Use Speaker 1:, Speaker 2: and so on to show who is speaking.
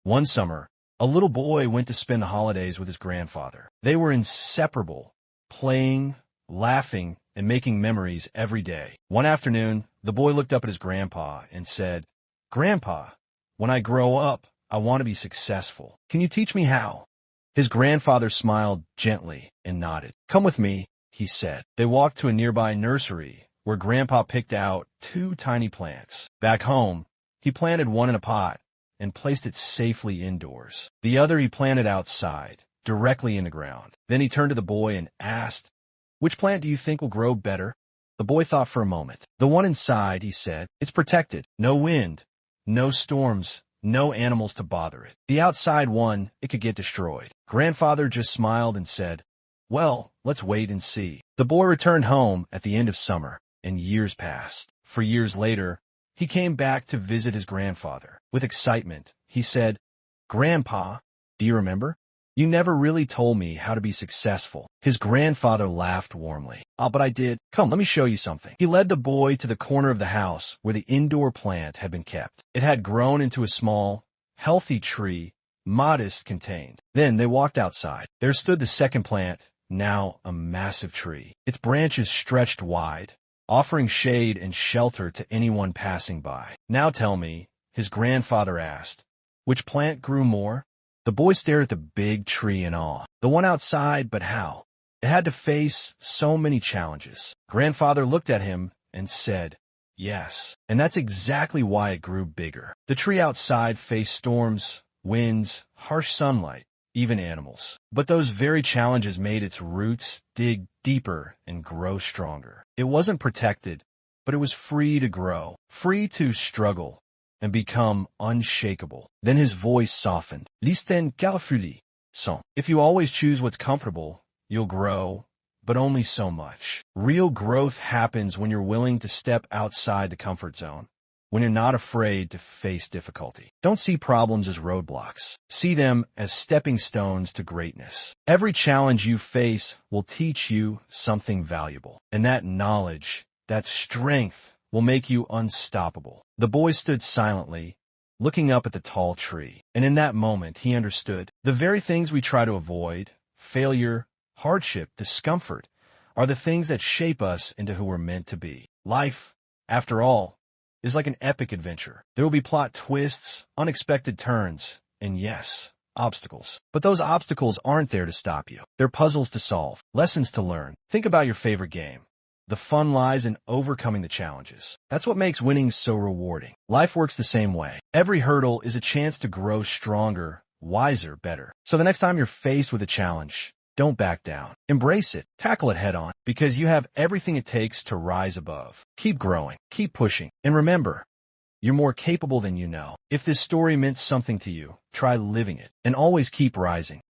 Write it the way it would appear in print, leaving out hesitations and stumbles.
Speaker 1: One summer, a little boy went to spend the holidays with his grandfather. They were inseparable, playing, laughing, and making memories every day. One afternoon, the boy looked up at his grandpa and said, "Grandpa, when I grow up, I want to be successful. Can you teach me how?" His grandfather smiled gently and nodded. "Come with me," he said. They walked to a nearby nursery where Grandpa picked out 2 tiny plants. Back home, he planted one in a pot and placed it safely indoors. The other he planted outside, directly in the ground. Then he turned to the boy and asked, "Which plant do you think will grow better?" The boy thought for a moment. "The one inside," he said. "It's protected. No wind, no storms, no animals to bother it. The outside one, it could get destroyed." Grandfather just smiled and said, "Well, let's wait and see." The boy returned home at the end of summer, and years passed. For years later, he came back to visit his grandfather. With excitement, he said, "Grandpa, do you remember? You never really told me how to be successful." His grandfather laughed warmly. "Ah, but I did. Come, let me show you something." He led the boy to the corner of the house where the indoor plant had been kept. It had grown into a small, healthy tree, modest contained. Then they walked outside. There stood the second plant, now a massive tree. Its branches stretched wide, offering shade and shelter to anyone passing by. "Now tell me," his grandfather asked, "which plant grew more?" The boy stared at the big tree in awe. "The one outside, but how? It had to face so many challenges." Grandfather looked at him and said, "Yes, and that's exactly why it grew bigger. The tree outside faced storms, winds, harsh sunlight, even animals. But those very challenges made its roots dig deeper and grow stronger. It wasn't protected, but it was free to grow, free to struggle, and become unshakable." Then his voice softened. "Listen carefully, son. If you always choose what's comfortable, you'll grow, but only so much. Real growth happens when you're willing to step outside the comfort zone, when you're not afraid to face difficulty. Don't see problems as roadblocks. See them as stepping stones to greatness. Every challenge you face will teach you something valuable, and that knowledge, that strength, will make you unstoppable." The boy stood silently, looking up at the tall tree. And in that moment, he understood. The very things we try to avoid, failure, hardship, discomfort, are the things that shape us into who we're meant to be. Life, after all, is like an epic adventure. There will be plot twists, unexpected turns, and yes, obstacles. But those obstacles aren't there to stop you. They're puzzles to solve, lessons to learn. Think about your favorite game. The fun lies in overcoming the challenges. That's what makes winning so rewarding. Life works the same way. Every hurdle is a chance to grow stronger, wiser, better. So the next time you're faced with a challenge, don't back down. Embrace it. Tackle it head on, because you have everything it takes to rise above. Keep growing. Keep pushing. And remember, you're more capable than you know. If this story meant something to you, try living it. And always keep rising.